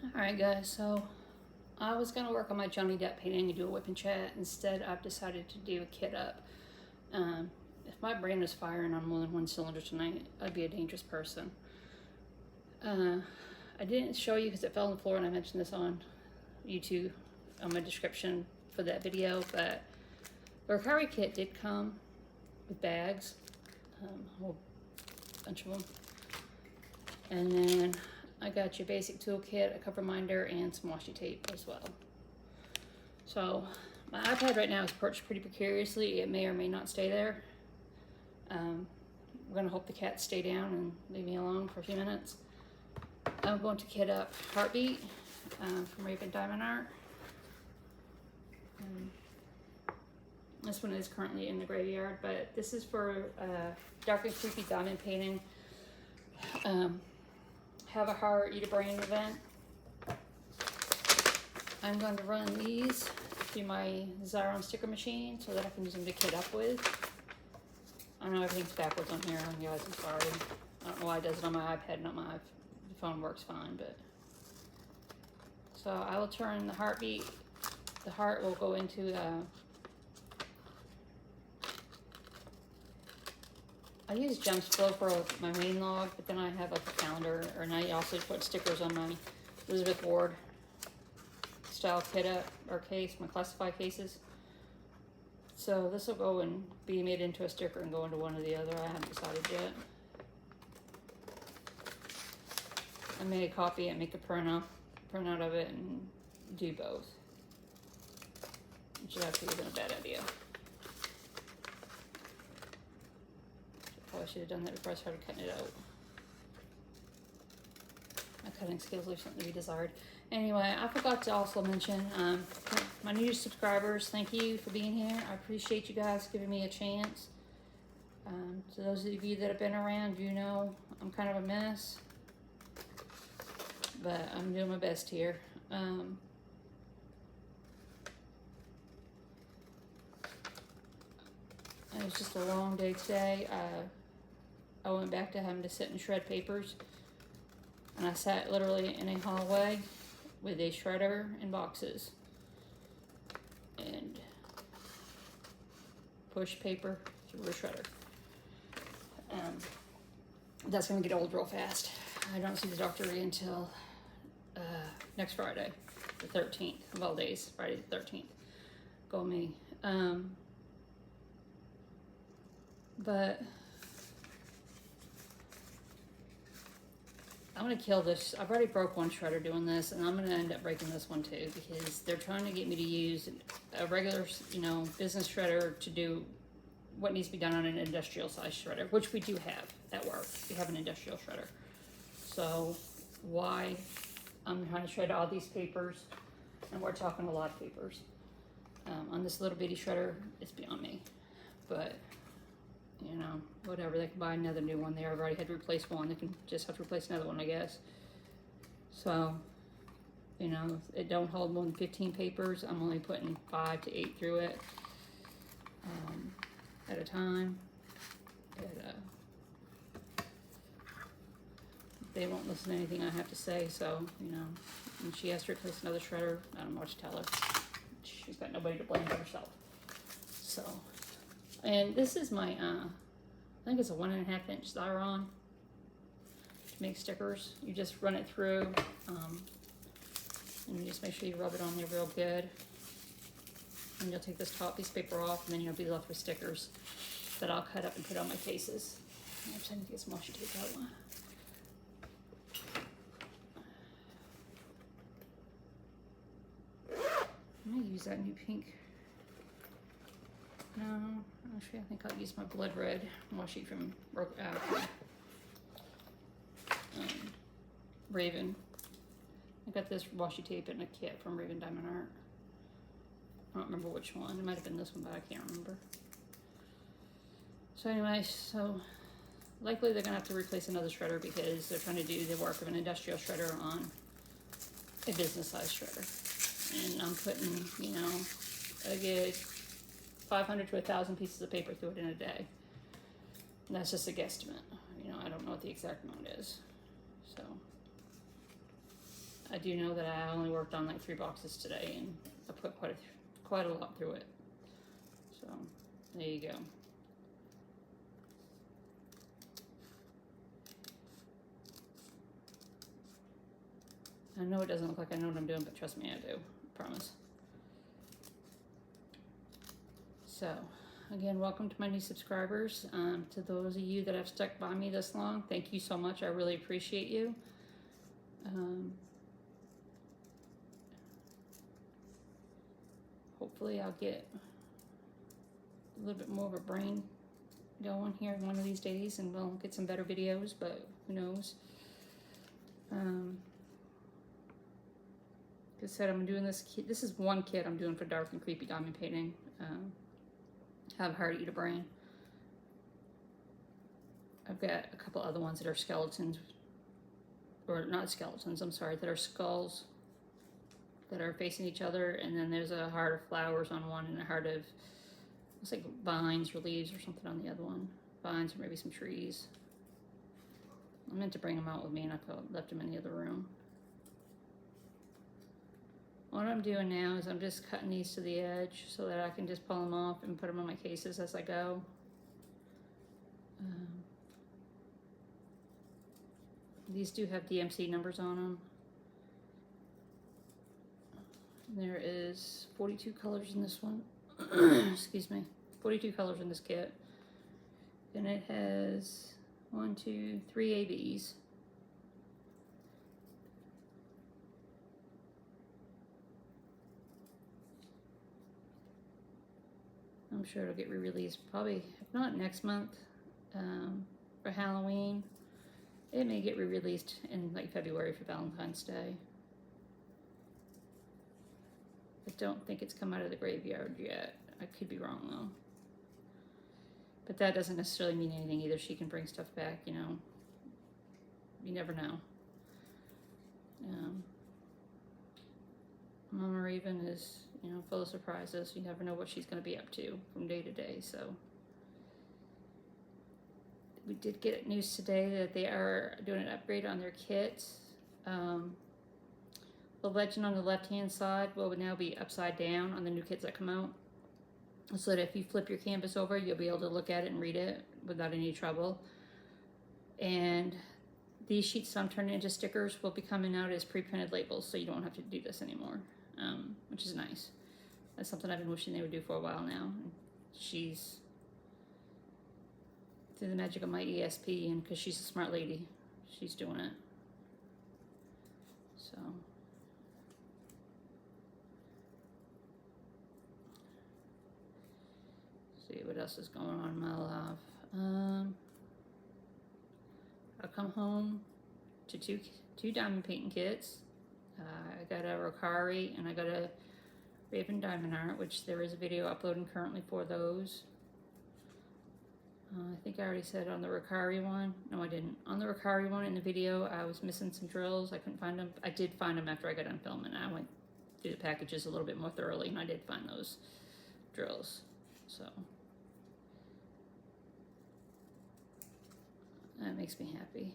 Alright guys, so I was going to work on my Johnny Depp painting and do a whip and chat. Instead, I've decided to do a kit up. If my brain was firing on more than one cylinder tonight, I'd be a dangerous person. I didn't show you because it fell on the floor, and I mentioned this on YouTube on my description for that video, but the recovery kit did come with bags, a whole bunch of them. And then I got your basic toolkit, a cover minder, and some washi tape as well. So my iPad right now is perched pretty precariously. It may or may not stay there. We're gonna hope the cats stay down and leave me alone for a few minutes. I'm going to kit up Heartbeat from Raven Diamond Art. This one is currently in the graveyard, but this is for dark and creepy diamond painting. Have a heart, eat a brain event. I'm going to run these through my Xyron sticker machine so that I can use them to kit up with. I know everything's backwards on here, guys, I'm sorry. I don't know why it does it on my iPad, not my phone works fine, but. So I will turn the Heartbeat, the heart will go into I use Gems Flow for my main log, but then I have like a calendar, and I also put stickers on my Elizabeth Ward style kit up or case, my classified cases. So this will go and be made into a sticker and go into one or the other. I haven't decided yet. I may copy it, make a printout of it, and do both, which actually isn't a bad idea. Probably should have done that before I started cutting it out. My cutting skills leave something to be desired. Anyway, I forgot to also mention my new subscribers. Thank you for being here. I appreciate you guys giving me a chance. To those of you that have been around, you know I'm kind of a mess, but I'm doing my best here. It was just a long day today. I went back to having to sit and shred papers, and I sat literally in a hallway with a shredder and boxes and push paper through a shredder. That's gonna get old real fast. I don't see the doctor until next Friday, the 13th of all days, Friday the 13th. Go me. But I'm gonna kill this. I've already broke one shredder doing this, and I'm gonna end up breaking this one too, because they're trying to get me to use a regular, business shredder to do what needs to be done on an industrial size shredder, which we do have at work. We have an industrial shredder. So why I'm trying to shred all these papers, and we're talking a lot of papers, on this little bitty shredder, it's beyond me. But whatever, they can buy another new one. They already had to replace one. They can just have to replace another one, I guess. So, it don't hold more than 15 papers. I'm only putting 5 to 8 through it at a time. They won't listen to anything I have to say, so, when she has to replace another shredder, I don't know what to tell her. She's got nobody to blame but herself. So, and this is my, I think it's a 1.5 inch Xyron to make stickers. You just run it through, and you just make sure you rub it on there real good. And you'll take this top piece of paper off, and then you'll be left with stickers that I'll cut up and put on my cases. I'm trying to get some washi tape out. I'm gonna use that new pink. No, actually I think I'll use my blood red washi from Raven. I got this washi tape in a kit from Raven Diamond Art. I don't remember which one. It might have been this one, but I can't remember. So anyway, likely they're gonna have to replace another shredder because they're trying to do the work of an industrial shredder on a business size shredder. And I'm putting, a good 500 to 1,000 pieces of paper through it in a day. And that's just a guesstimate. I don't know what the exact amount is. So I do know that I only worked on like 3 boxes today, and I put quite a lot through it. So there you go. I know it doesn't look like I know what I'm doing, but trust me, I do. I promise. So, again, welcome to my new subscribers. To those of you that have stuck by me this long, thank you so much. I really appreciate you. Hopefully I'll get a little bit more of a brain going here one of these days, and we'll get some better videos, but who knows. Like I said, I'm doing this kit. This is one kit I'm doing for dark and creepy diamond painting. Have hard to eat a brain. I've got a couple other ones that are skeletons, or not skeletons, I'm sorry, that are skulls that are facing each other, and then there's a heart of flowers on one and a heart of, looks like vines or leaves or something on the other one. Vines or maybe some trees. I meant to bring them out with me and I left them in the other room. What I'm doing now is I'm just cutting these to the edge so that I can just pull them off and put them on my cases as I go. These do have DMC numbers on them. There is 42 colors in this one. Excuse me. 42 colors in this kit. And it has 1, 2, 3 ABs. I'm sure it'll get re-released probably, if not next month, for Halloween. It may get re-released in like February for Valentine's Day. I don't think it's come out of the graveyard yet. I could be wrong though. But that doesn't necessarily mean anything either. She can bring stuff back, you know. You never know. Mama Raven is, you know, full of surprises. You never know what she's going to be up to from day to day. So we did get news today that they are doing an upgrade on their kit. The legend on the left-hand side will now be upside down on the new kits that come out, so that if you flip your canvas over, you'll be able to look at it and read it without any trouble. And these sheets I'm turning into stickers will be coming out as pre-printed labels, so you don't have to do this anymore, which is nice. That's something I've been wishing they would do for a while now. She's, through the magic of my ESP, and because she's a smart lady, she's doing it. So see what else is going on in my life. I'll come home to two diamond painting kits. I got a Rokari and I got a Raven Diamond Art, which there is a video uploading currently for those. I think I already said on the Rokari one. No, I didn't. On the Rokari one in the video, I was missing some drills. I couldn't find them. I did find them after I got done filming. I went through the packages a little bit more thoroughly, and I did find those drills. So that makes me happy.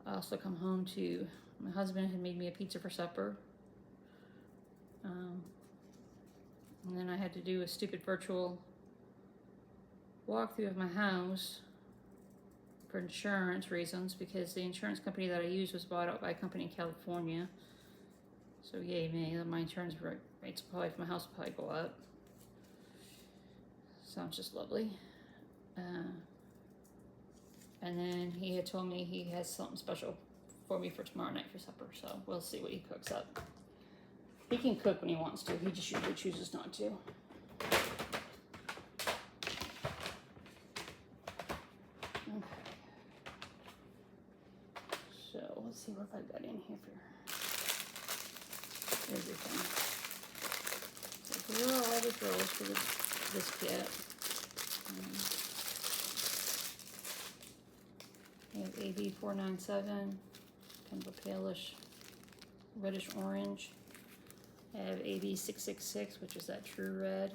I also come home to, my husband had made me a pizza for supper. And then I had to do a stupid virtual walkthrough of my house for insurance reasons, because the insurance company that I used was bought out by a company in California. So yay me, my insurance rates probably for my house will probably go up. Sounds just lovely. And then he had told me he has something special for me for tomorrow night for supper, so we'll see what he cooks up. He can cook when he wants to, he just usually chooses not to. Okay. So let's see what I got in here for everything. So here are all the drills for this kit. We have AB 497, kind of a palish reddish orange. I have AB 666, which is that true red.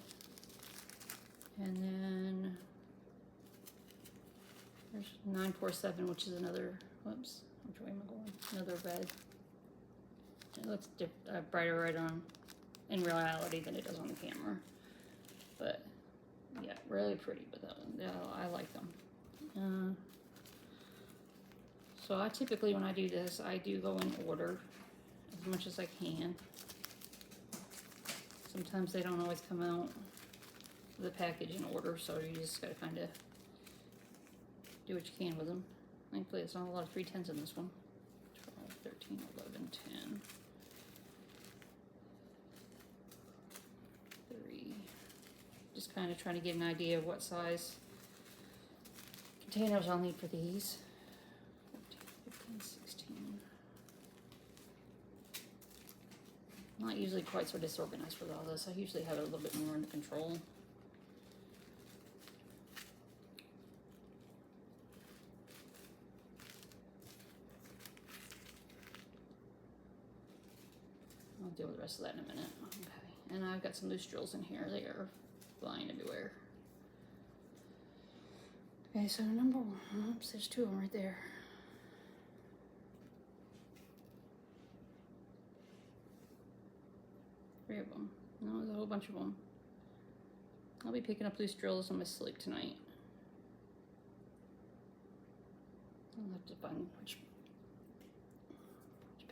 And then there's 947, which is another, whoops, which way am I going? Another red. It looks brighter right on in reality than it does on the camera. But yeah, really pretty with that one. Yeah, I like them. So I typically, when I do this, I do go in order as much as I can. Sometimes they don't always come out of the package in order, so you just gotta kind of do what you can with them. Thankfully, it's not a lot of 3/10s in this one. 12, 13, 11, 10. 3. Just kind of trying to get an idea of what size containers I'll need for these. 14, 15, 16. I'm not usually quite so disorganized with all this. I usually have it a little bit more under control. I'll deal with the rest of that in a minute. Okay, and I've got some loose drills in here. They are flying everywhere. Okay, so number one, oops, there's 2 of them right there. Three of them. No, there's a whole bunch of them. I'll be picking up loose drills on my sleep tonight. I'll have to find which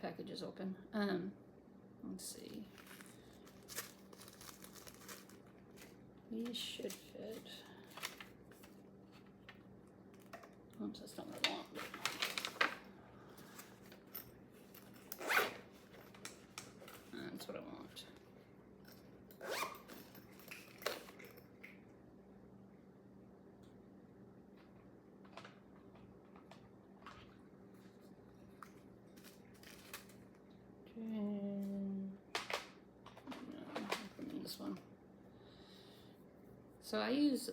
package is open. Let's see. These should fit. Oops, that's not what I want. That's what I want. This one. So I use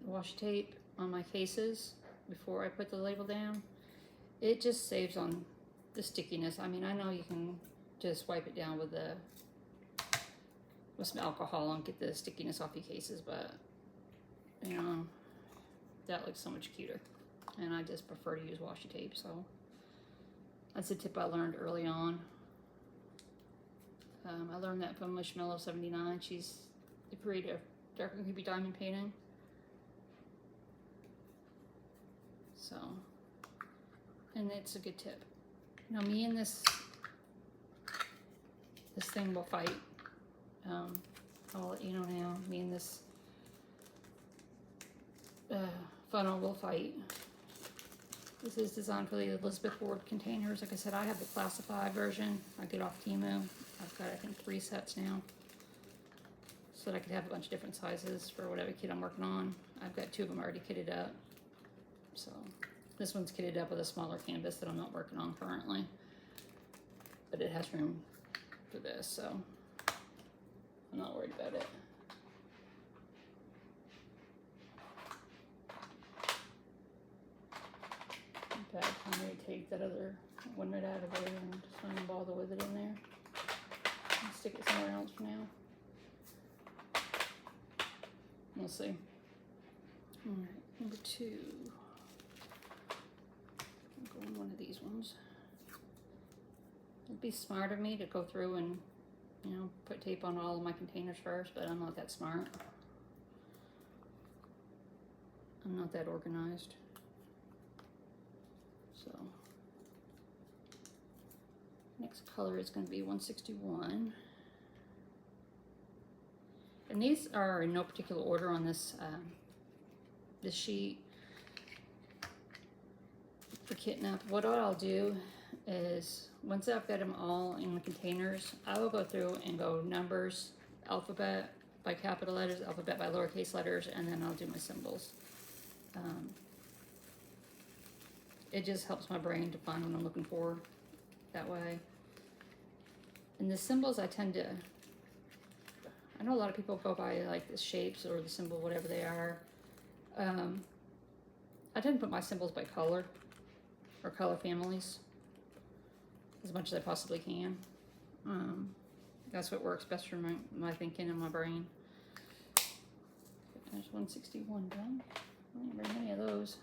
washi tape on my cases before I put the label down. It just saves on the stickiness. I mean, I know you can just wipe it down with some alcohol and get the stickiness off your cases, but you know, that looks so much cuter. And I just prefer to use washi tape, so that's a tip I learned early on. I learned that from Mishmello79. She's the creator of Dark and Creepy Diamond Painting. So, and it's a good tip. You know, me and this thing will fight. I'll let you know now. Me and this funnel will fight. This is designed for the Elizabeth Ward containers. Like I said, I have the classified version. I get off Temu. I've got, I think, 3 sets now, so that I could have a bunch of different sizes for whatever kit I'm working on. I've got 2 of them already kitted up. So this one's kitted up with a smaller canvas that I'm not working on currently, but it has room for this, so I'm not worried about it. In fact, I'm going to take that other one right out of there and just not even bother with it in there. And stick it somewhere else for now. We'll see. Alright, number 2. I'll go in one of these ones. It'd be smart of me to go through and, you know, put tape on all of my containers first, but I'm not that smart. I'm not that organized. So, next color is going to be 161. And these are in no particular order on this this sheet for Kidnap. What I'll do is, once I've got them all in the containers, I will go through and go numbers, alphabet by capital letters, alphabet by lowercase letters, and then I'll do my symbols. It just helps my brain to find what I'm looking for that way. And the symbols, I tend to, I know a lot of people go by like the shapes or the symbol, whatever they are. I tend to put my symbols by color or color families as much as I possibly can. That's what works best for my thinking and my brain. There's 161 done. I don't very many of those.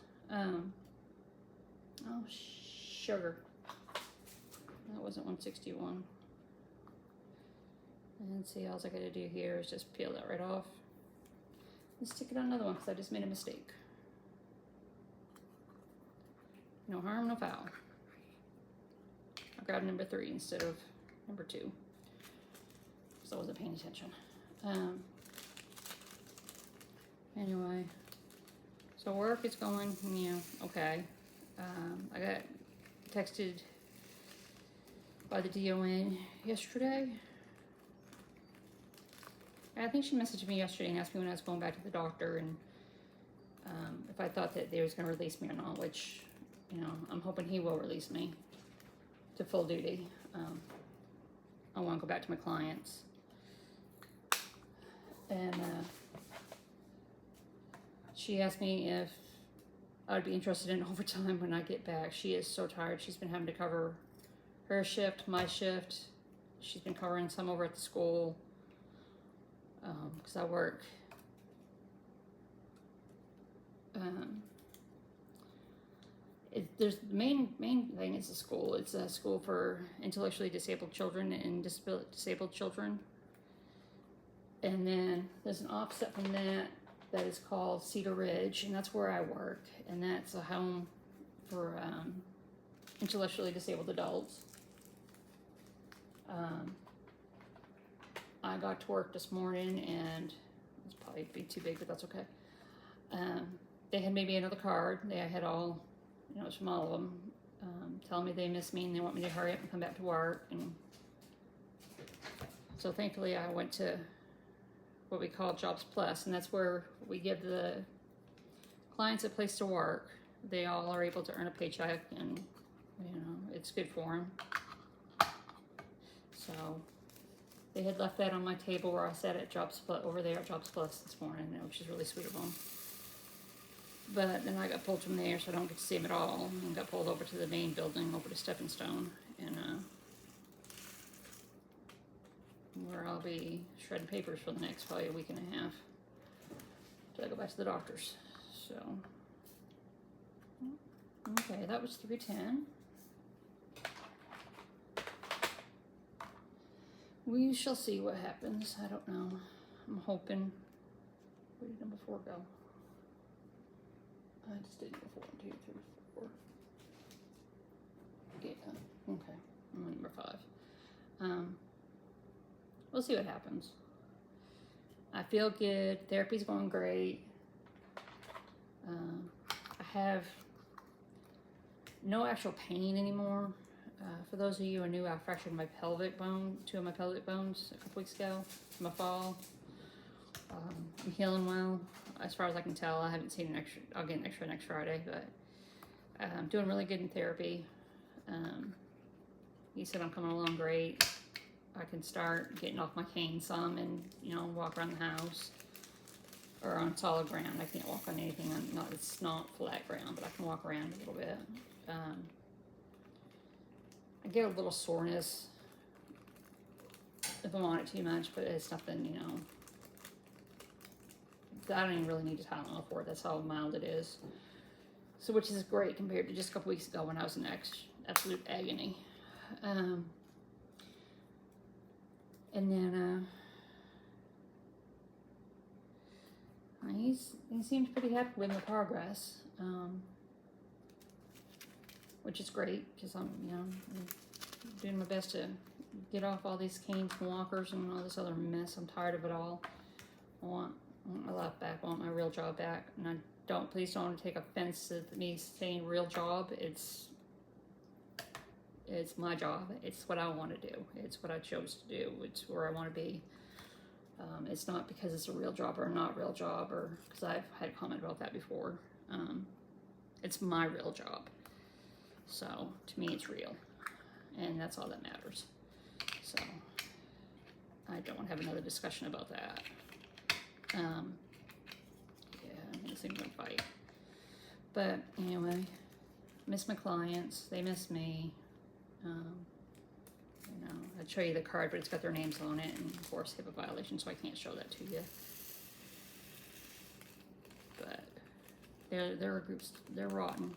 Oh, sugar. That wasn't 161. And see, all I gotta do here is just peel that right off and stick it on another one because I just made a mistake. No harm, no foul. I grabbed number 3 instead of number 2 because I wasn't paying attention. Anyway, so work is going, okay. I got texted by the DON yesterday. I think she messaged me yesterday and asked me when I was going back to the doctor and if I thought that they was going to release me or not, which, I'm hoping he will release me to full duty. I want to go back to my clients. And she asked me if I would be interested in overtime when I get back. She is so tired. She's been having to cover her shift, my shift. She's been covering some over at the school because I work. There's the main thing is the school. It's a school for intellectually disabled children and disabled children. And then there's an offset from that is called Cedar Ridge, and that's where I work. And that's a home for intellectually disabled adults. I got to work this morning, and it's probably be too big, but that's okay. They had made me another card. They had all, it was from all of them, telling me they miss me and they want me to hurry up and come back to work. And so thankfully I went to what we call Jobs Plus, and that's where we give the clients a place to work. They all are able to earn a paycheck, and it's good for them. So they had left that on my table where I sat at Jobs Plus, over there at Jobs Plus this morning, which is really sweet of them. But then I got pulled from there, so I don't get to see them at all, and got pulled over to the main building, over to Stepping Stone, and where I'll be shredding papers for the next probably a week and a half till I go back to the doctor's. So, okay, that was 310. We shall see what happens. I don't know. I'm hoping. Where did number 4 go? I just did number 4, 1, 2, 3, 4. Yeah. Okay. I'm on number 5. We'll see what happens. I feel good. Therapy's going great. I have no actual pain anymore. For those of you who are new, I fractured my pelvic bone, 2 of my pelvic bones a couple weeks ago from a fall. I'm healing well, as far as I can tell. I haven't seen an X-ray. I'll get an X-ray next Friday, but I'm doing really good in therapy. He said I'm coming along great. I can start getting off my cane some and, walk around the house or on solid ground. I can't walk on anything. It's not flat ground, but I can walk around a little bit. I get a little soreness if I'm on it too much, but it's nothing, I don't even really need a Tylenol for it. That's how mild it is. So, which is great compared to just a couple weeks ago when I was in absolute agony. And then he seems pretty happy with my progress, which is great because I'm doing my best to get off all these canes and walkers and all this other mess. I'm tired of it all. I want my life back. I want my real job back. And please don't take offense to me saying real job. It's my job. It's what I want to do. It's what I chose to do. It's where I want to be. It's not because it's a real job or not real job, or because I've had a comment about that before. It's my real job. So to me, it's real, and that's all that matters. So I don't want to have another discussion about that. Yeah, this ain't gonna fight. But anyway, miss my clients. They miss me. I'd show you the card, but it's got their names on it, and of course HIPAA violation, so I can't show that to you. But they're groups. They're rotten.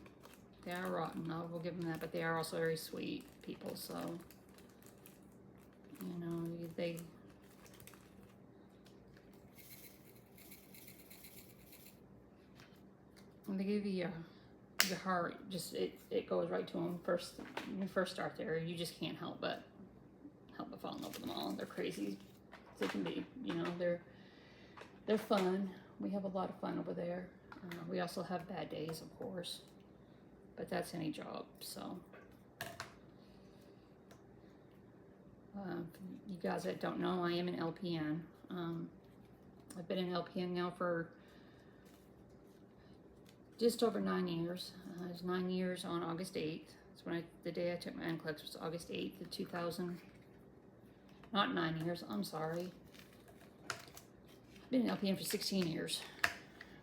They are rotten, I will give them that, but they are also very sweet people, so, you know, they when they give you your heart, just it goes right to them first. When you first start there, you just can't help but fall in love with them all. They're crazy as they can be, you know. They're fun. We have a lot of fun over there. We also have bad days, of course, but that's any job. So, you guys that don't know, I am an LPN. I've been an LPN now for just over 9 years. It was 9 years on August 8th. That's when the day I took my NCLEX was August 8th of 2000. Not 9 years, I'm sorry. I've been an LPN for 16 years.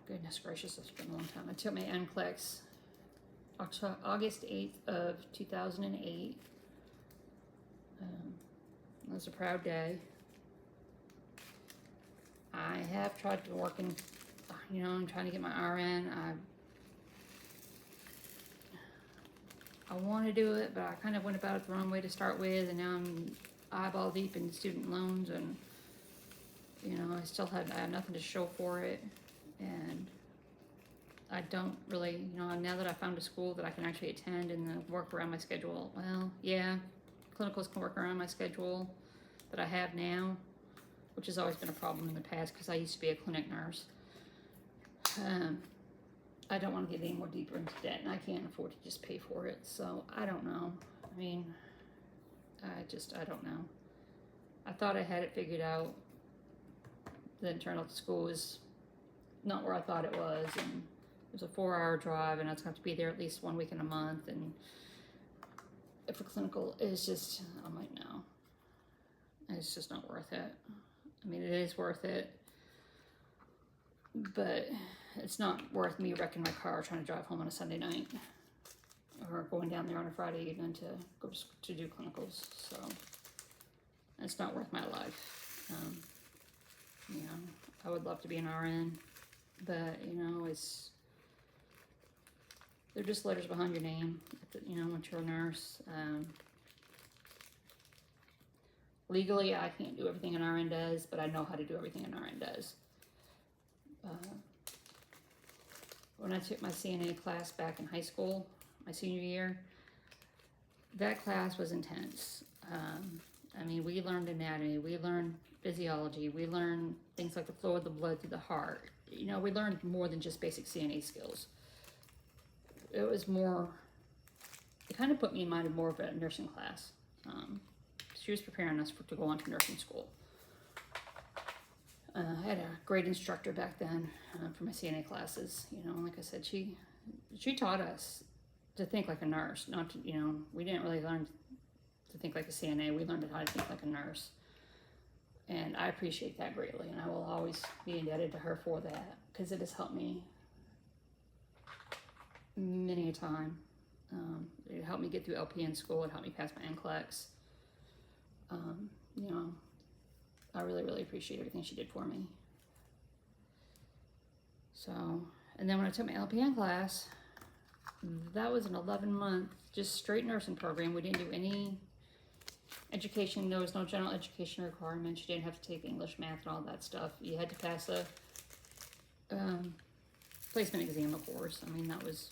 Goodness gracious, that's been a long time. I took my NCLEX August 8th of 2008. It was a proud day. I have tried to work in, you know, I'm trying to get my RN. I want to do it, but I kind of went about it the wrong way to start with, and now I'm eyeball deep in student loans, and you know, I have nothing to show for it, and I don't really, you know, now that I found a school that I can actually attend and work around my schedule, well, yeah, clinicals can work around my schedule that I have now, which has always been a problem in the past because I used to be a clinic nurse. I don't want to get any more deeper into debt, and I can't afford to just pay for it, so I don't know. I mean, I don't know. I thought I had it figured out. The internal to school is not where I thought it was, and it was a 4-hour drive, and I was going to have to be there at least 1 week in a month, and if a clinical is just, I'm like, no. It's just not worth it. I mean, it is worth it, but it's not worth me wrecking my car trying to drive home on a Sunday night or going down there on a Friday evening to go to do clinicals. So it's not worth my life. You know, I would love to be an RN, but you know, they're just letters behind your name. You know, once you're a nurse. Legally, I can't do everything an RN does, but I know how to do everything an RN does. When I took my CNA class back in high school, my senior year, that class was intense. I mean, we learned anatomy, we learned physiology, we learned things like the flow of the blood through the heart. You know, we learned more than just basic CNA skills. It was more, it kind of put me in mind of more of a nursing class. She was preparing us to go on to nursing school. I had a great instructor back then for my CNA classes. You know, like I said, she taught us to think like a nurse, not to, you know, we didn't really learn to think like a CNA. We learned how to think like a nurse. And I appreciate that greatly, and I will always be indebted to her for that, because it has helped me many a time. It helped me get through LPN school. It helped me pass my NCLEX. You know, I really, really appreciate everything she did for me. So, and then when I took my LPN class, that was an 11-month, just straight nursing program. We didn't do any education. There was no general education requirements. You didn't have to take English, math, and all that stuff. You had to pass a placement exam, of course. I mean, that was,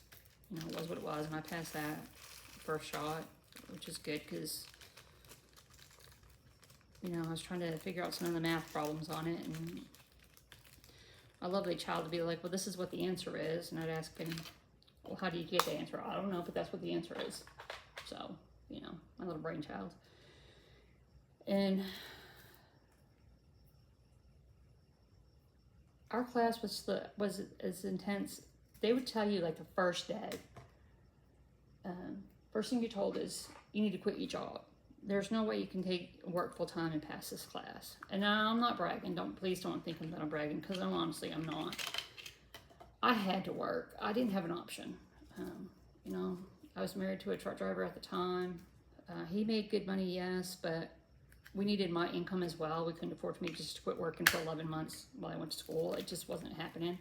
you know, it was what it was, and I passed that first shot, which is good because, you know, I was trying to figure out some of the math problems on it, and a lovely child would be like, well, this is what the answer is, and I'd ask him, well, how do you get the answer? I don't know, but that's what the answer is. So, you know, my little brain child. And our class was as intense. They would tell you, like, the first day, first thing you're told is you need to quit your job. There's no way you can work full time and pass this class. And I'm not bragging. Please don't think that I'm bragging, because I'm not. I had to work. I didn't have an option. You know, I was married to a truck driver at the time. He made good money, yes, but we needed my income as well. We couldn't afford for me just to quit working for 11 months while I went to school. It just wasn't happening.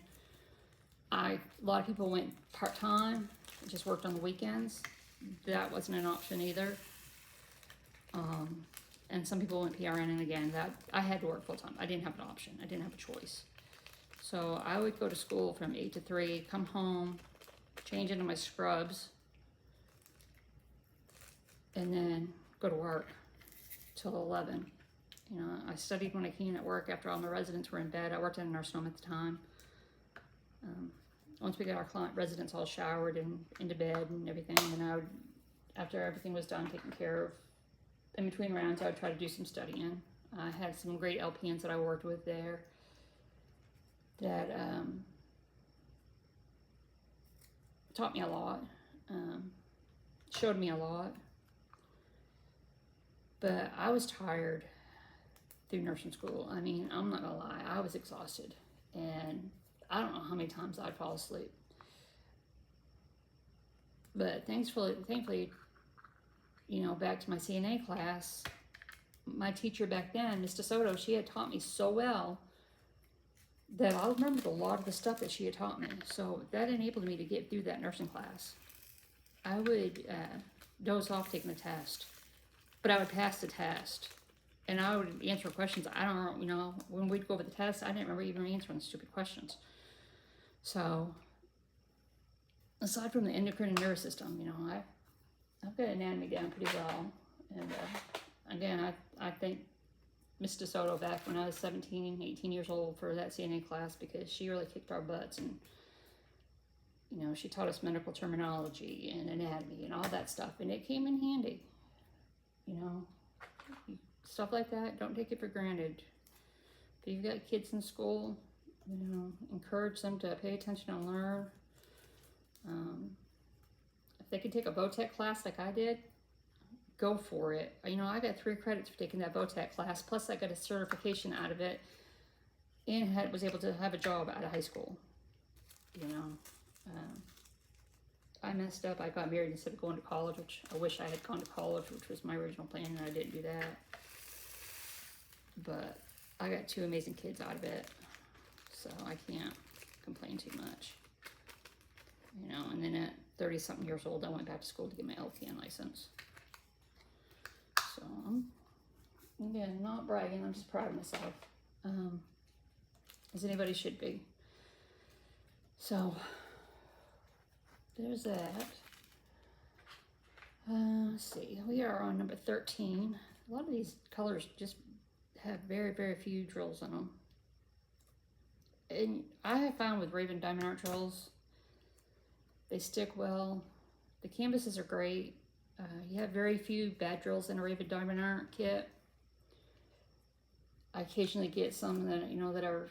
A lot of people went part-time. just worked on the weekends. That wasn't an option either. And some people went PRN, and again, that I had to work full time. I didn't have an option. I didn't have a choice. So I would go to school from 8 to 3, come home, change into my scrubs, and then go to work till 11. You know, I studied when I came at work after all my residents were in bed. I worked in a nursing home at the time. Once we got our client residents all showered and into bed and everything, then I would, after everything was done, taken care of, in between rounds, I would try to do some studying. I had some great LPNs that I worked with there that taught me a lot, showed me a lot. But I was tired through nursing school. I mean, I'm not gonna lie, I was exhausted. And I don't know how many times I'd fall asleep. But thankfully, you know, back to my CNA class, my teacher back then, Miss DeSoto, she had taught me so well that I remembered a lot of the stuff that she had taught me. So that enabled me to get through that nursing class. I would doze off taking the test, but I would pass the test. And I would answer questions. I don't know, you know, when we'd go over the test, I didn't remember even answering the stupid questions. So, aside from the endocrine and nervous system, you know, I've got anatomy down pretty well. And again, I thank Miss DeSoto back when I was 17, 18 years old for that CNA class, because she really kicked our butts. And, you know, she taught us medical terminology and anatomy and all that stuff. And it came in handy, you know. Stuff like that, don't take it for granted. If you've got kids in school, you know, encourage them to pay attention and learn. If they could take a VOTEC class like I did, go for it. You know, I got 3 credits for taking that VOTEC class, plus I got a certification out of it, and was able to have a job out of high school. You know, I messed up. I got married instead of going to college, which I wish I had gone to college, which was my original plan, and I didn't do that. But I got 2 amazing kids out of it, so I can't complain too much. You know, and then at 30-something years old, I went back to school to get my LPN license. So I'm, again, not bragging, I'm just proud of myself, as anybody should be. So there's that. Let's see, we are on number 13. A lot of these colors just have very, very few drills in them. And I have found with Raven Diamond Art drills, they stick well. The canvases are great. You have very few bad drills in a Raven Diamond Art kit. I occasionally get some that, you know, that are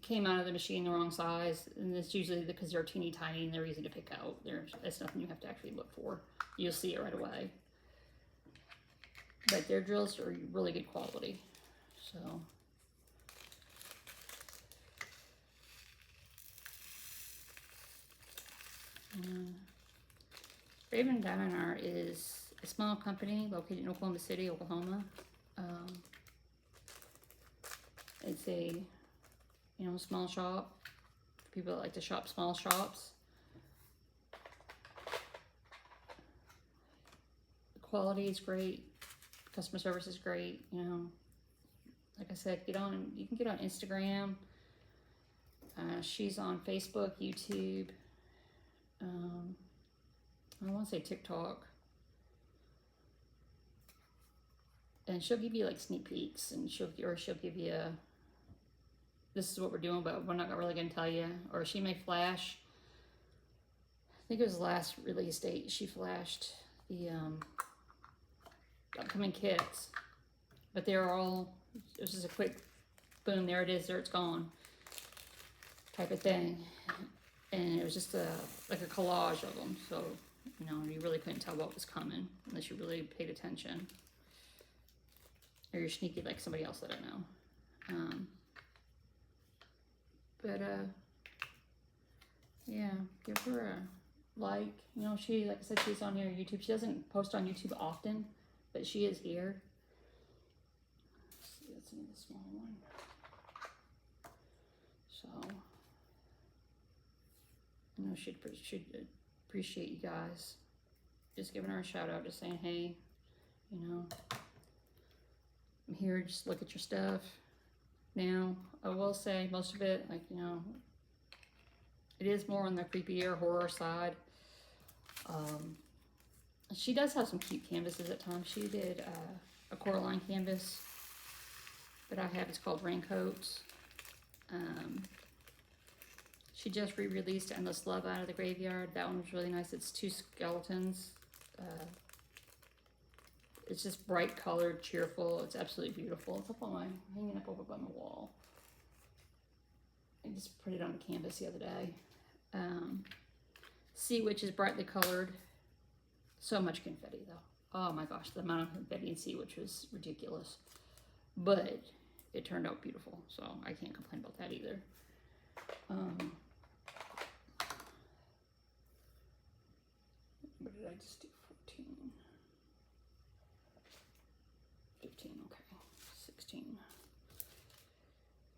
came out of the machine the wrong size, and it's usually because they're teeny tiny and they're easy to pick out. That's nothing you have to actually look for. You'll see it right away. But their drills are really good quality. So Raven Diamond Art is a small company located in Oklahoma City, Oklahoma. It's a, you know, small shop for people that like to shop small shops. The quality is great. Customer service is great. You know, like I said, you can get on Instagram. She's on Facebook, YouTube. I want to say TikTok. And she'll give you like sneak peeks, and she'll give you a, this is what we're doing, but we're not really going to tell you. Or she may flash, I think it was the last release date, she flashed the upcoming kits. But they're all, it was just a quick boom, there it is, there it's gone type of thing. And it was just like a collage of them. So, you know, you really couldn't tell what was coming unless you really paid attention. Or you're sneaky like somebody else that I know. Yeah, give her a like. You know, she, like I said, she's on here on YouTube. She doesn't post on YouTube often, but she is here. Let's see, that's another small one. So, You know, should appreciate you guys. Just giving her a shout out, just saying, hey, you know, I'm here, just look at your stuff. Now, I will say most of it, like, you know, it is more on the creepier horror side. She does have some cute canvases at times. She did a Coraline canvas that I have. It's called Raincoats. She just re-released Endless Love Out of the Graveyard. That one was really nice. It's 2 skeletons. It's just bright colored, cheerful. It's absolutely beautiful. It's up on my, hanging up over by my wall. I just put it on a canvas the other day. Sea Witch is brightly colored. So much confetti though. Oh my gosh, the amount of confetti in Sea Witch was ridiculous. But it turned out beautiful, so I can't complain about that either. What did I just do? 14. 15, okay. 16.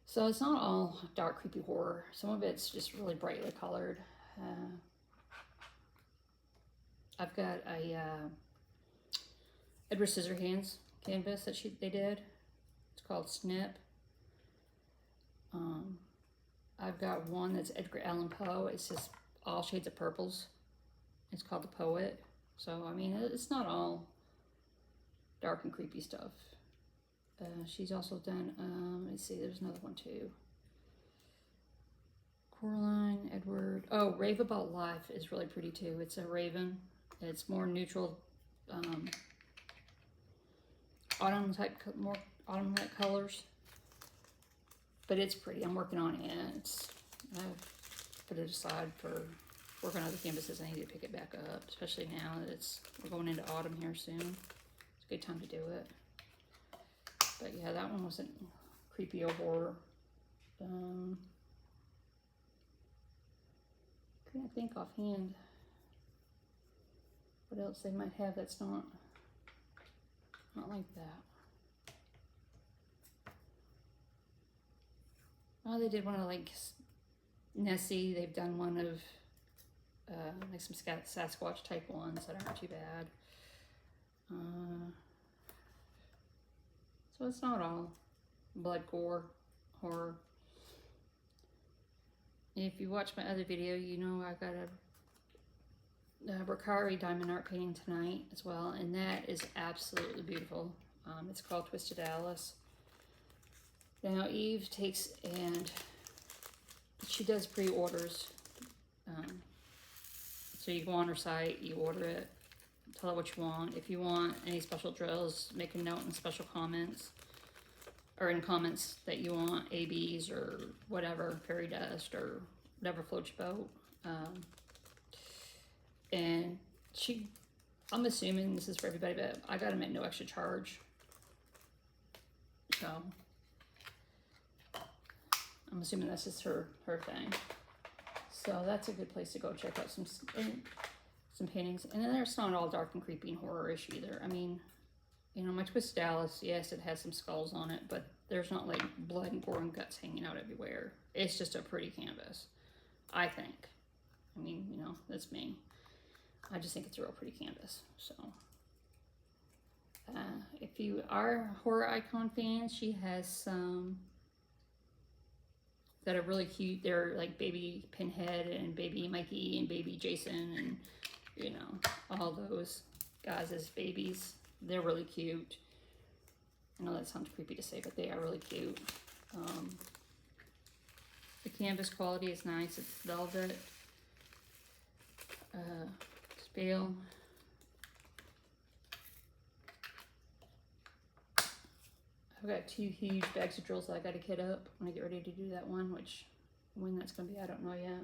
So it's not all dark, creepy horror. Some of it's just really brightly colored. I've got a Edward Scissorhands canvas that they did. It's called Snip. I've got one that's Edgar Allan Poe. It's just all shades of purples. It's called The Poet. So, I mean, it's not all dark and creepy stuff. She's also done, let's see, there's another one too. Coraline, Edward. Oh, Rave About Life is really pretty too. It's a raven. It's more neutral, autumn type, more autumn-like colors. But it's pretty. I'm working on it. I've put it aside for working on other canvases. I need to pick it back up, especially now that we're going into autumn here soon. It's a good time to do it. But yeah, that one wasn't creepy or horror. Couldn't think offhand what else they might have that's not like that. Oh, they did one of like Nessie. They've done one of like some Sasquatch type ones that aren't too bad. So it's not all blood, gore, horror. If you watch my other video, you know I got a Ricari diamond art painting tonight as well, and that is absolutely beautiful. It's called Twisted Alice. Now Eve takes and she does pre-orders. So you go on her site, you order it, tell her what you want. If you want any special drills, make a note in special comments, or in comments that you want ABs or whatever, fairy dust or whatever floats your boat. And I'm assuming this is for everybody, but I got them at no extra charge. So I'm assuming that's just her thing. So that's a good place to go check out some paintings. And then there's not all dark and creepy and horror-ish either. I mean, you know, my Twisted Alice, yes, it has some skulls on it, but there's not like blood and gore and guts hanging out everywhere. It's just a pretty canvas, I think. I mean, you know, that's me. I just think it's a real pretty canvas. So, if you are horror icon fans, she has some that are really cute. They're like baby Pinhead and baby Mikey and baby Jason and, you know, all those guys as babies. They're really cute. I know that sounds creepy to say, but they are really cute. The canvas quality is nice. It's velvet. Spale. I've got 2 huge bags of drills that I got to kit up when I get ready to do that one, which when that's going to be, I don't know yet.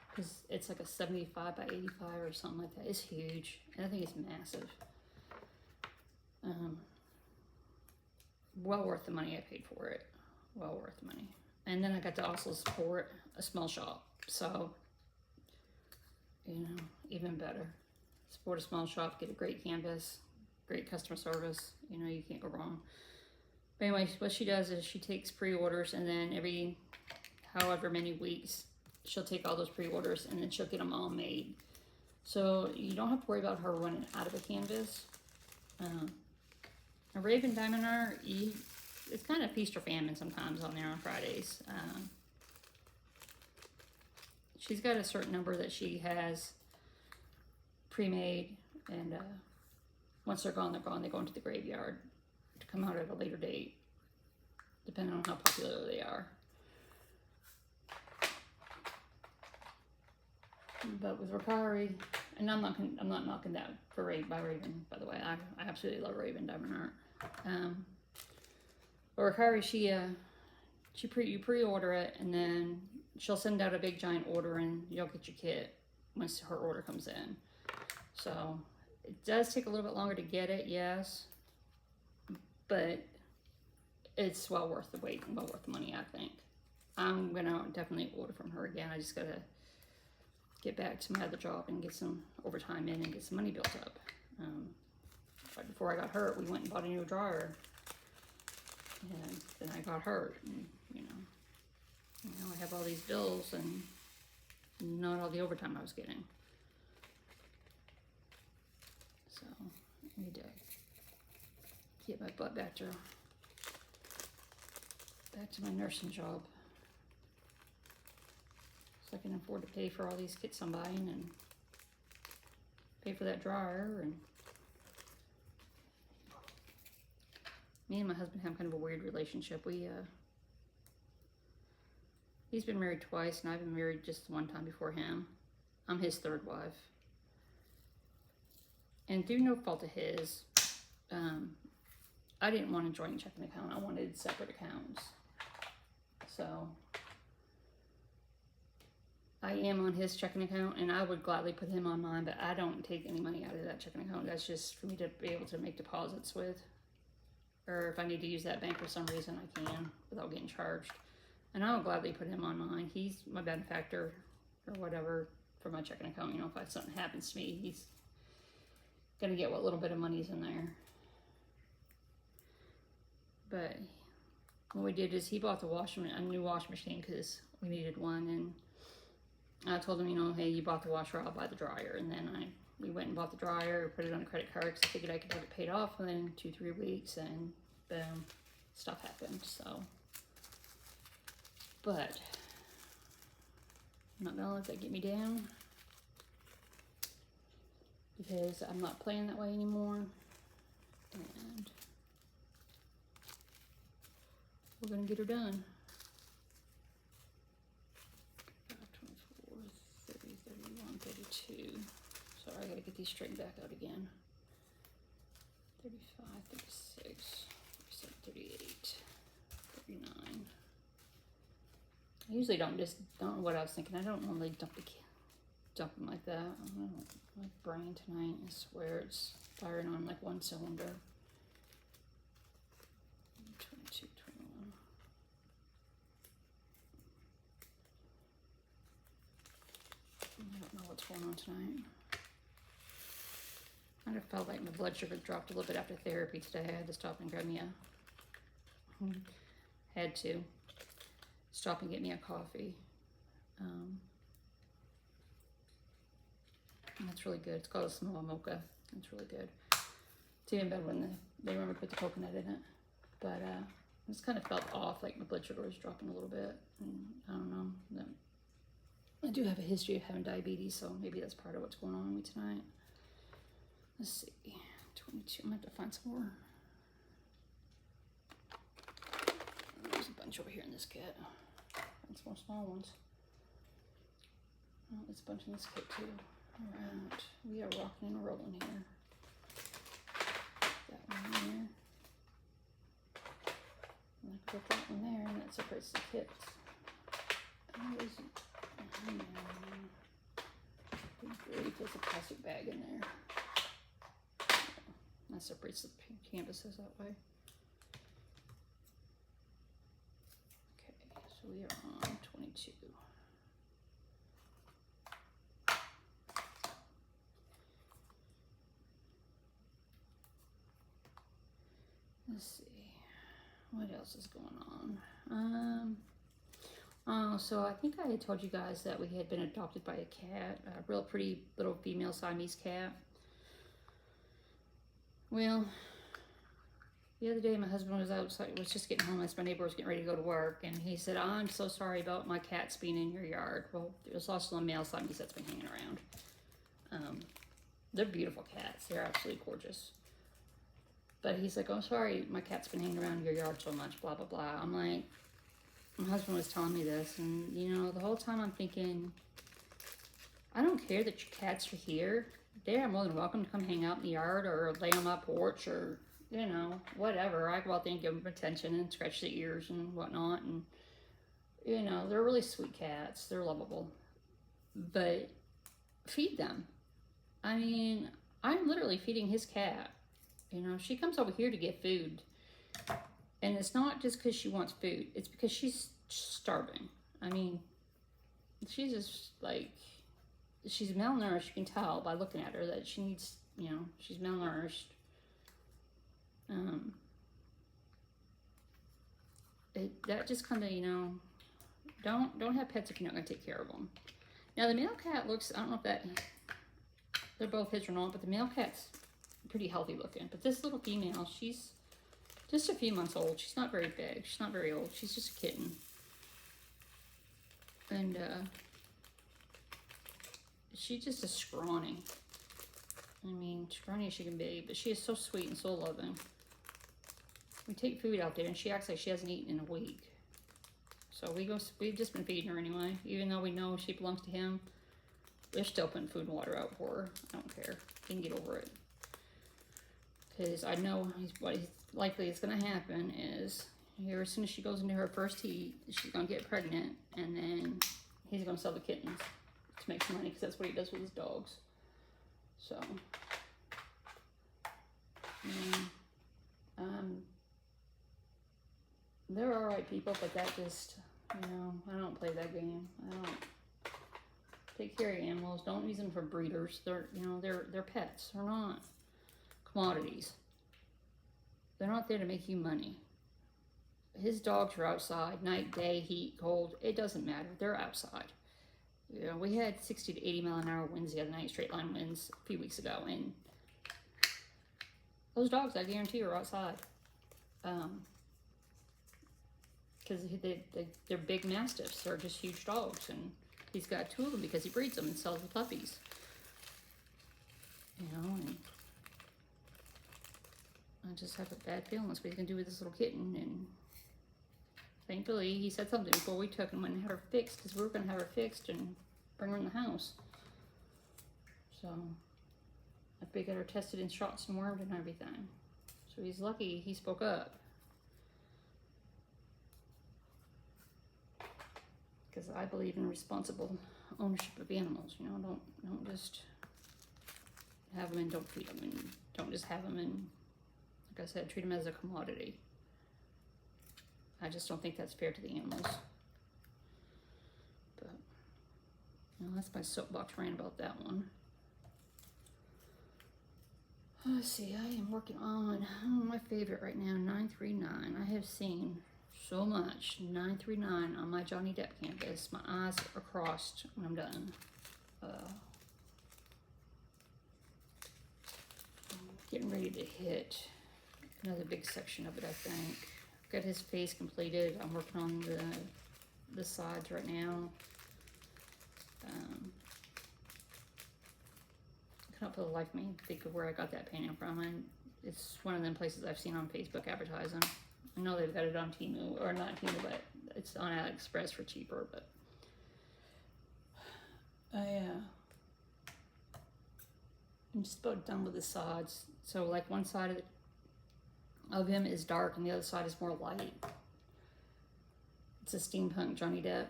Because it's like a 75 by 85 or something like that. It's huge. And I think it's massive. Well worth the money I paid for it. Well worth the money. And then I got to also support a small shop. So, you know, even better. Support a small shop, get a great canvas, great customer service. You know, you can't go wrong. But anyway, what she does is she takes pre-orders, and then every however many weeks she'll take all those pre-orders and then she'll get them all made. So you don't have to worry about her running out of a canvas. A Raven Diamond Art, it's kind of feast or famine sometimes on there on Fridays. She's got a certain number that she has pre-made, and once they're gone, they're gone. They go into the graveyard to come out at a later date, depending on how popular they are. But with Ricari, and I'm not knocking that for Raven, by the way. I absolutely love Raven Diamond Art. But Ricari, you pre-order it, and then she'll send out a big giant order, and you'll get your kit once her order comes in. So it does take a little bit longer to get it, yes, but it's well worth the wait and well worth the money, I think. I'm gonna definitely order from her again. I just gotta get back to my other job and get some overtime in and get some money built up. Right before I got hurt, we went and bought a new dryer, and then I got hurt, and you know, I have all these bills and not all the overtime I was getting. So I need to get my butt back to my nursing job, so I can afford to pay for all these kits I'm buying and pay for that dryer. And me and my husband have kind of a weird relationship. He's been married twice, and I've been married just one time before him. I'm his third wife. And through no fault of his, I didn't want a joint checking account. I wanted separate accounts. So I am on his checking account, and I would gladly put him on mine, but I don't take any money out of that checking account. That's just for me to be able to make deposits with. Or if I need to use that bank for some reason, I can without getting charged. And I would gladly put him on mine. He's my benefactor or whatever for my checking account. You know, if something happens to me, he's gonna get what little bit of money's in there. But what we did is he bought a new washing machine because we needed one, and I told him, you know, hey, you bought the washer, I'll buy the dryer. And then we went and bought the dryer, put it on a credit card because I figured I could have it paid off within 2-3 weeks, and boom, stuff happened. So, but I'm not gonna let that get me down, because I'm not playing that way anymore, and we're gonna get her done. 24, 30, 31, 32. Sorry, I gotta get these straightened back out again. 35, 36, 37, 38, 39. I usually don't know what I was thinking. I don't normally dump them like that. I don't know, my brain tonight, I swear it's firing on like one cylinder. 22, 21. I don't know what's going on tonight. I kind of felt like my blood sugar dropped a little bit after therapy today. I had to stop and grab me had to stop and get me a coffee. And that's really good. It's called a Samoa Mocha. It's really good. It's even better when they remember to put the coconut in it. But I just kind of felt off, like my blood sugar was dropping a little bit. And I don't know. I do have a history of having diabetes, so maybe that's part of what's going on with me tonight. Let's see. 22. I'm going to have to find some more. There's a bunch over here in this kit. And some more small ones. Oh, there's a bunch in this kit too. Alright. We are rocking and rolling here. That one there. And I put that one there, and that separates the kits. There's a plastic bag in there. That separates the canvases that way. Okay, so we are on 22. Let's see, what else is going on? So I think I had told you guys that we had been adopted by a cat, a real pretty little female Siamese cat. Well, the other day my husband was outside, was just getting home as my neighbor was getting ready to go to work, and he said, I'm so sorry about my cats being in your yard. Well, there's also a male Siamese that's been hanging around. They're beautiful cats. They're absolutely gorgeous. But he's like, oh, sorry, my cat's been hanging around your yard so much, blah, blah, blah. I'm like, my husband was telling me this, and, you know, the whole time I'm thinking, I don't care that your cats are here. They are more than welcome to come hang out in the yard or lay on my porch or, you know, whatever. I go out there and give them attention and scratch their ears and whatnot. And, you know, they're really sweet cats. They're lovable. But feed them. I mean, I'm literally feeding his cat. You know, she comes over here to get food. And it's not just because she wants food. It's because she's starving. I mean, she's just like, she's malnourished. You can tell by looking at her that she needs, you know, she's malnourished. That just kind of, you know, don't have pets if you're not going to take care of them. Now, the male cat looks, I don't know if that, they're both his or not, but the male cat's pretty healthy looking. But this little female, she's just a few months old. She's not very big. She's not very old. She's just a kitten. And she's just a scrawny. I mean, scrawny as she can be, but she is so sweet and so loving. We take food out there, and she acts like she hasn't eaten in a week. So we've just been feeding her anyway. Even though we know she belongs to him, we're still putting food and water out for her. I don't care. He can get over it. Because I know what likely is going to happen is, here, as soon as she goes into her first heat, she's going to get pregnant, and then he's going to sell the kittens to make some money, because that's what he does with his dogs. So, they're alright people, but that just, you know, I don't play that game. I don't. Take care of animals. Don't use them for breeders. They're, you know, they're pets. They're not commodities. They're not there to make you money. His dogs are outside, night, day, heat, cold. It doesn't matter. They're outside. You know, we had 60 to 80 mile an hour winds the other night, straight line winds a few weeks ago, and those dogs, I guarantee, are outside. Because they're big mastiffs. They're just huge dogs, and he's got 2 of them because he breeds them and sells the puppies. You know, and I just have a bad feeling that's what he's going to do with this little kitten. And thankfully, he said something before we took him and had her fixed, because we were going to have her fixed and bring her in the house. So, after we got her tested and shots and wormed and everything. So he's lucky he spoke up. Because I believe in responsible ownership of animals. You know, don't just have them and don't feed them, and don't just have them and, like I said, treat them as a commodity. I just don't think that's fair to the animals. But, you know, that's my soapbox rant about that one. Let's see, I am working on my favorite right now, 939. I have seen so much 939 on my Johnny Depp canvas. My eyes are crossed when I'm done. I'm getting ready to hit another big section of it, I think. I've got his face completed. I'm working on the sides right now. I cannot for the life of me think of where I got that painting from. And it's one of them places I've seen on Facebook advertising. I know they've got it on Temu, or not Temu, but it's on AliExpress for cheaper. But I'm just about done with the sides. So like one side of him is dark and the other side is more light. It's a steampunk Johnny Depp.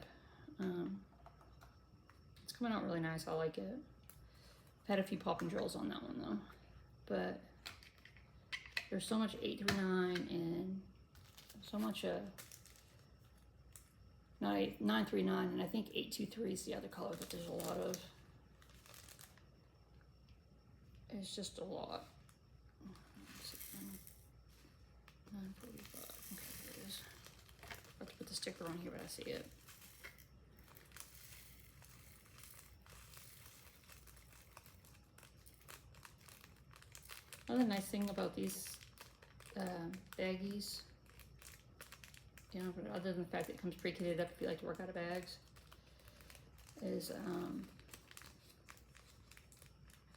It's coming out really nice. I like it. I've had a few pop and drills on that one though. But there's so much 839 and so much 939, and I think 823 is the other color that there's a lot of. It's just a lot. 945. Okay, there it is. I have to put the sticker on here, but I see it. Another nice thing about these baggies, you know, other than the fact that it comes pre-kitted up if you like to work out of bags, is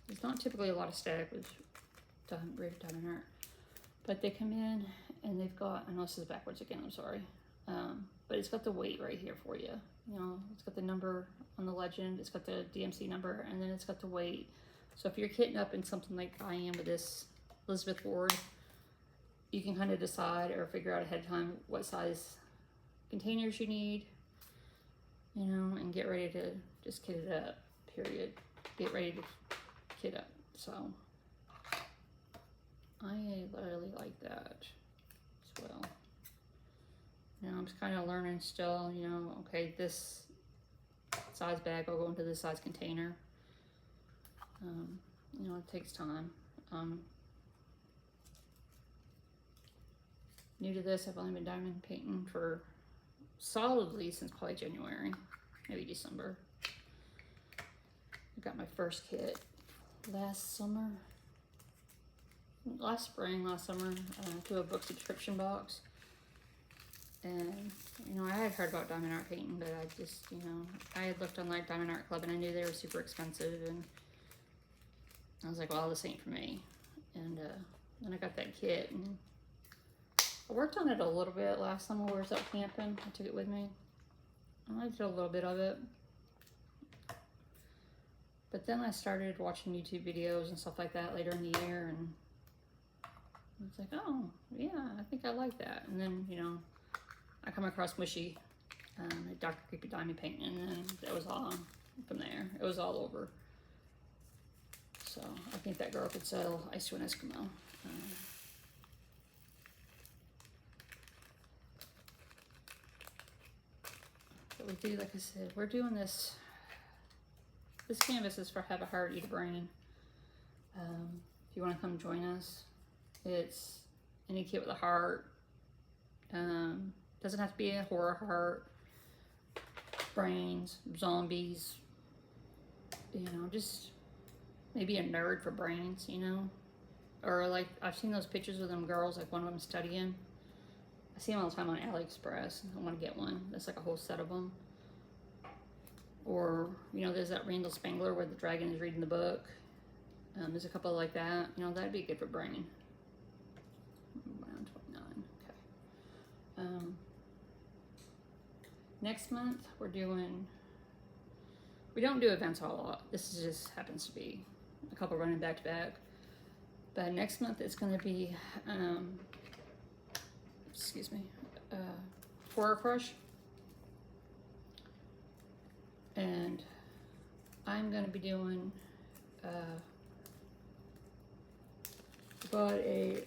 there's not typically a lot of static with rated diamond art, but they come in and they've got, I know this is backwards again, I'm sorry, but it's got the weight right here for you. You know, it's got the number on the legend, it's got the DMC number, and then it's got the weight. So if you're kitting up in something like I am with this Elizabeth Ward, you can kind of decide or figure out ahead of time what size containers you need, you know, and get ready to just kit it up, period. Get ready to kit up. So I really like that as well. You know, I'm just kind of learning still, you know, okay, this size bag will go into this size container. You know, it takes time. New to this, I've only been diamond painting for solidly since probably January, maybe December. I got my first kit last summer, last summer, to a book subscription box. And, you know, I had heard about diamond art painting, but I just, you know, I had looked on like Diamond Art Club and I knew they were super expensive, and I was like, well, this ain't for me. And then I got that kit, and I worked on it a little bit last summer where I was out camping. I took it with me. I did a little bit of it. But then I started watching YouTube videos and stuff like that later in the year, and I was like, oh, yeah, I think I like that. And then, you know, I come across Mushy, Dr. Creepy Diamond Painting, and then it was all from there. It was all over. So I think that girl could sell Ice to an Eskimo. But we do, like I said, we're doing this. This canvas is for Have a Heart, Eat a Brain. If you want to come join us, it's any kit with a heart. Doesn't have to be a horror heart. Brains, zombies. You know, just maybe a nerd for brains, you know? Or like, I've seen those pictures of them girls, like one of them studying. I see them all the time on AliExpress. I want to get one. That's like a whole set of them. Or, you know, there's that Randall Spangler where the dragon is reading the book. There's a couple like that. You know, that'd be good for brain. Around 29, okay. Next month, we don't do events a lot. This just happens to be a couple running back to back. But next month it's going to be, Horror Crush. And I'm going to be doing, bought a,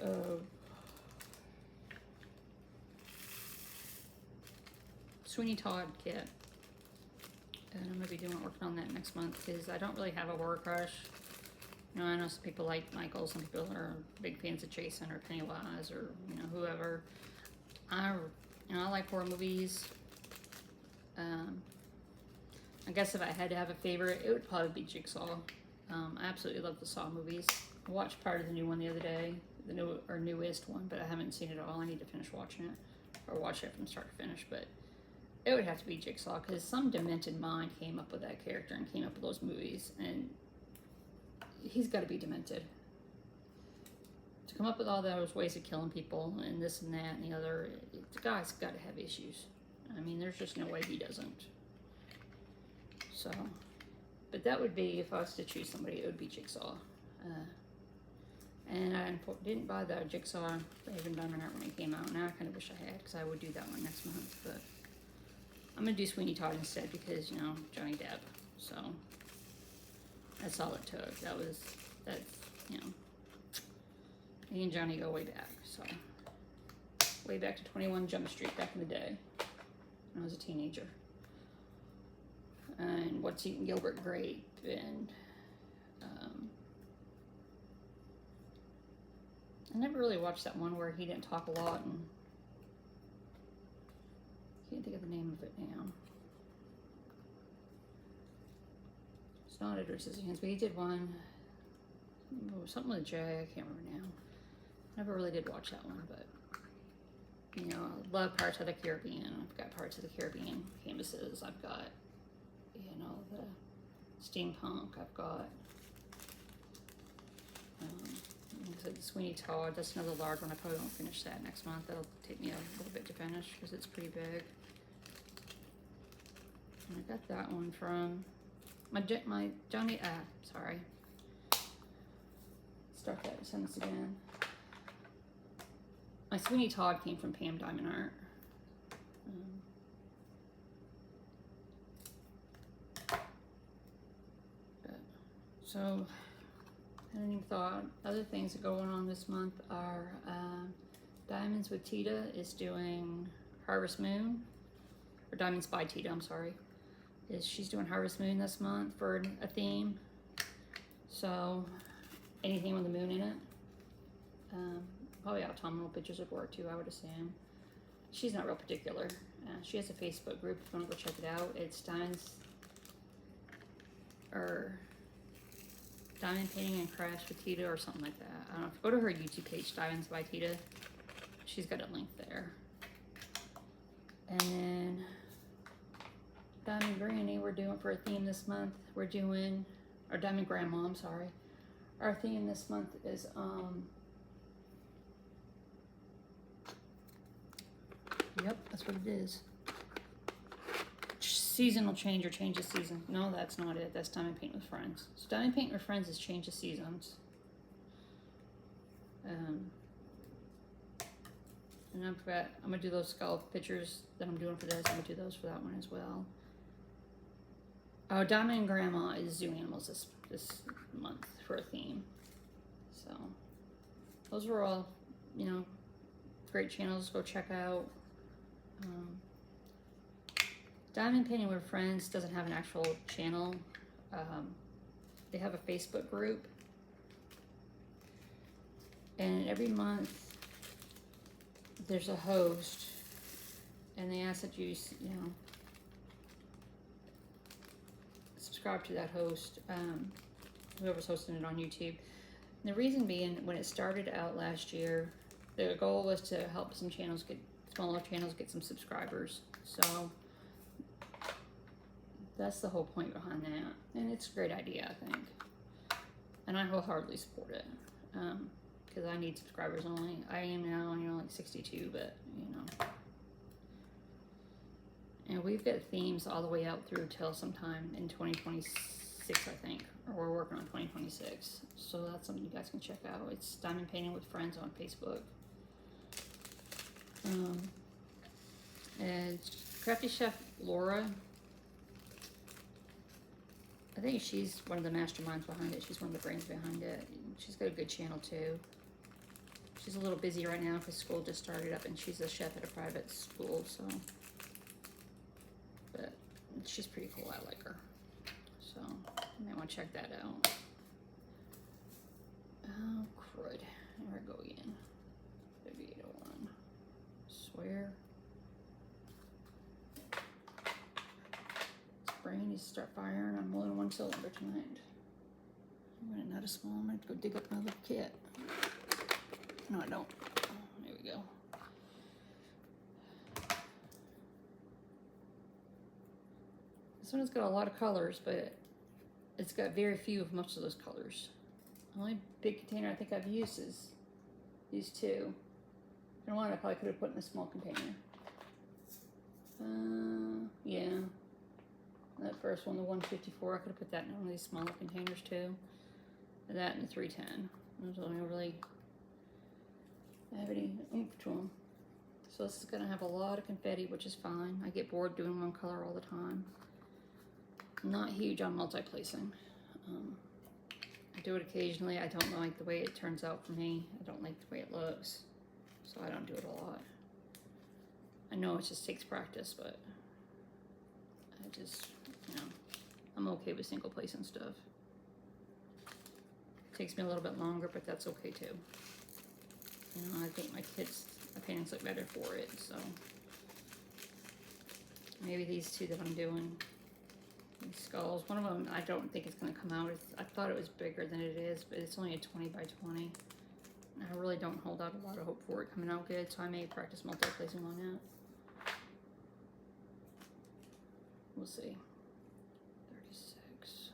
Sweeney Todd kit. And I'm going to be working on that next month because I don't really have a horror crush. You know, I know some people like Michael, some people are big fans of Jason or Pennywise or, you know, whoever. I like horror movies. I guess if I had to have a favorite, it would probably be Jigsaw. I absolutely love the Saw movies. I watched part of the new one the other day, the newest one, but I haven't seen it all. I need to finish watching it, or watch it from start to finish, but it would have to be Jigsaw, because some demented mind came up with that character and came up with those movies, and he's got to be demented. To come up with all those ways of killing people, and this and that and the other, the guy's got to have issues. I mean, there's just no way he doesn't. So, but that would be, if I was to choose somebody, it would be Jigsaw. And I didn't buy the Jigsaw Raven Diamond Art when it came out. Now I kind of wish I had, because I would do that one next month. But I'm going to do Sweeney Todd instead, because, you know, Johnny Depp. So, that's all it took. That's, you know, me and Johnny go way back. So, way back to 21 Jump Street back in the day, when I was a teenager. And What's Eating Gilbert Grape, and I never really watched that one where he didn't talk a lot, and can't think of the name of it now. It's not Edward Scissorhands, but he did one. something with a J, I can't remember now. Never really did watch that one, but you know, I love Pirates of the Caribbean. I've got Pirates of the Caribbean canvases. I've got, you know, the steampunk. I've got, like I said, the Sweeney Todd. That's another large one. I probably won't finish that next month. That'll take me a little bit to finish because it's pretty big. And I got that one from my Johnny. Sorry. Start that sentence again. My Sweeney Todd came from Pam Diamond Art. So, I hadn't even thought. Other things that going on this month are Diamonds with Tita is doing Harvest Moon, or Diamonds by Tita, I'm sorry. She's doing Harvest Moon this month for a theme. So, anything with the moon in it. Probably autumnal pictures would work too, I would assume. She's not real particular. She has a Facebook group if you want to go check it out. It's Diamonds, or Diamond Painting and Crash with Tita or something like that. I don't know. If you go to her YouTube page, Diamonds by Tita, she's got a link there. And then Diamond Granny, we're doing for a theme this month. We're doing, or Diamond Grandma, I'm sorry. Our theme this month is yep, that's what it is. Seasonal change or change of season. No, that's not it. That's Diamond Paint with Friends. So Diamond Paint with Friends is change of seasons. And I'm gonna do those scallop pictures that I'm doing for this. I'm gonna do those for that one as well. Oh, Diamond and Grandma is Zoo Animals this month for a theme. So those were all, you know, great channels to go check out. Diamond Painting with Friends doesn't have an actual channel. They have a Facebook group, and every month there's a host, and they ask that you know, subscribe to that host, whoever's hosting it on YouTube. And the reason being, when it started out last year, the goal was to help some channels smaller channels get some subscribers. So that's the whole point behind that, and it's a great idea, I think, and I wholeheartedly support it, because I need subscribers only. I am now, you know, like 62, but you know, and we've got themes all the way out through till sometime in 2026, I think, or we're working on 2026. So that's something you guys can check out. It's Diamond Painting with Friends on Facebook. And Crafty Chef Laura, I think she's one of the masterminds behind it. She's one of the brains behind it. She's got a good channel too. She's a little busy right now because school just started up, and she's a chef at a private school, so. But she's pretty cool. I like her. So you might want to check that out. Oh crud! There I go again. 5801. Swear. Brain needs to start firing. I'm only one cylinder tonight. I'm running out of small. I'm gonna have to go dig up my little kit. No, I don't. Oh, there we go. This one's got a lot of colors, but it's got very few of most of those colors. The only big container I think I've used is these two. And one I probably could have put in a small container. Yeah. That first one, the 154, I could have put that in one of these smaller containers too. And that and the 310. Those don't really have any oomph to them. So this is going to have a lot of confetti, which is fine. I get bored doing one color all the time. I'm not huge on multi-placing. I do it occasionally. I don't like the way it turns out for me. I don't like the way it looks. So I don't do it a lot. I know it just takes practice, but I just, you know, I'm okay with single placing stuff. It takes me a little bit longer, but that's okay too. You know, I think my paintings look better for it, so. Maybe these two that I'm doing These skulls. One of them, I don't think it's going to come out. I thought it was bigger than it is, but it's only a 20 by 20. I really don't hold out a lot of hope for it coming out good, so I may practice multi-placing on that. We'll see. 36.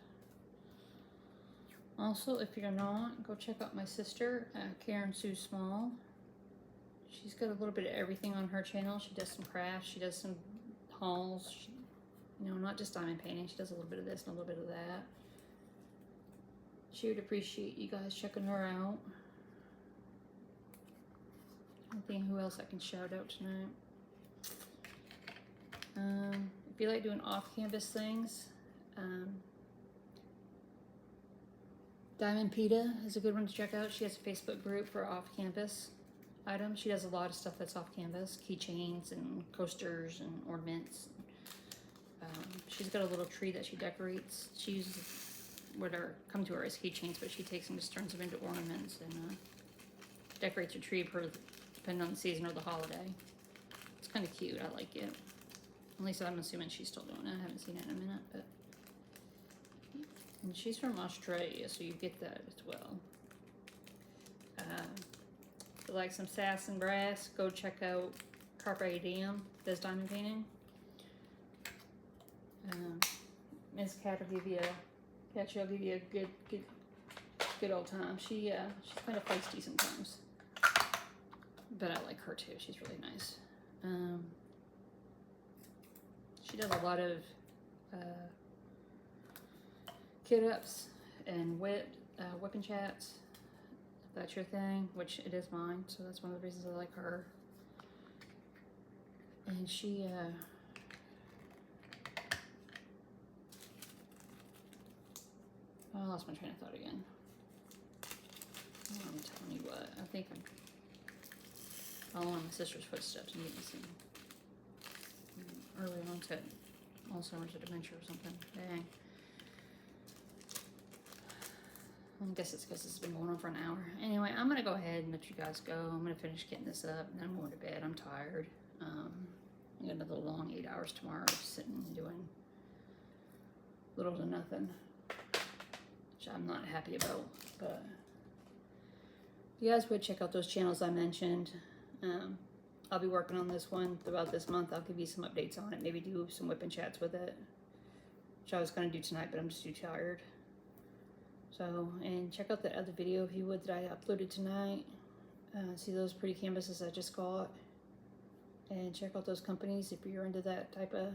Also, if you're not, go check out my sister, Karen Sue Small. She's got a little bit of everything on her channel. She does some crafts, she does some hauls, you know, not just diamond painting. She does a little bit of this and a little bit of that. She would appreciate you guys checking her out. I think who else I can shout out tonight. If you like doing off-canvas things, Diamond Peta is a good one to check out. She has a Facebook group for off-canvas items. She does a lot of stuff that's off-canvas, keychains and coasters and ornaments. She's got a little tree that she decorates. She uses what come to her as keychains, but she takes them, just turns them into ornaments, and decorates her tree depending on the season or the holiday. It's kind of cute. I like it. At least I'm assuming she's still doing it. I haven't seen it in a minute, but. And she's from Australia, so you get that as well. If you like some sass and brass, go check out Carpe Diem, does diamond painting. Miss Cat will give you a good old time. She's kind of feisty sometimes, but I like her too. She's really nice. She does a lot of kit ups and whipping chats, if that's your thing, which it is mine, so that's one of the reasons I like her. And she I lost my train of thought again. I'm telling you what, I think I'm following my sister's footsteps and getting some early onset Alzheimer's or dementia or something. Dang. I guess it's because it's been going on for an hour. Anyway, I'm going to go ahead and let you guys go. I'm going to finish getting this up, and then I'm going to bed. I'm tired. I got another long 8 hours tomorrow of sitting and doing little to nothing, which I'm not happy about. But if you guys would check out those channels I mentioned. I'll be working on this one throughout this month. I'll give you some updates on it. Maybe do some whipping chats with it, which I was going to do tonight, but I'm just too tired. So, and check out that other video if you would that I uploaded tonight. See those pretty canvases I just got. And check out those companies if you're into that type of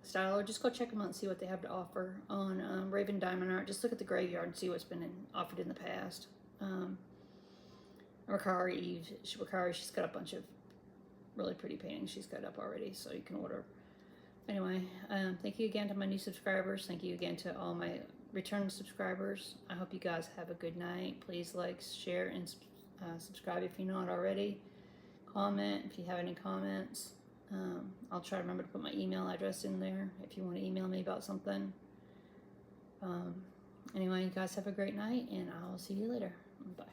style. Or just go check them out and see what they have to offer on Raven Diamond Art. Just look at the graveyard and see what's been offered in the past. Ricari, she's got a bunch of really pretty paintings she's got up already, so you can order. Anyway, thank you again to my new subscribers. Thank you again to all my return subscribers. I hope you guys have a good night. Please like, share, and subscribe if you're not already. Comment if you have any comments. I'll try to remember to put my email address in there if you want to email me about something. Anyway, you guys have a great night, and I'll see you later. Bye.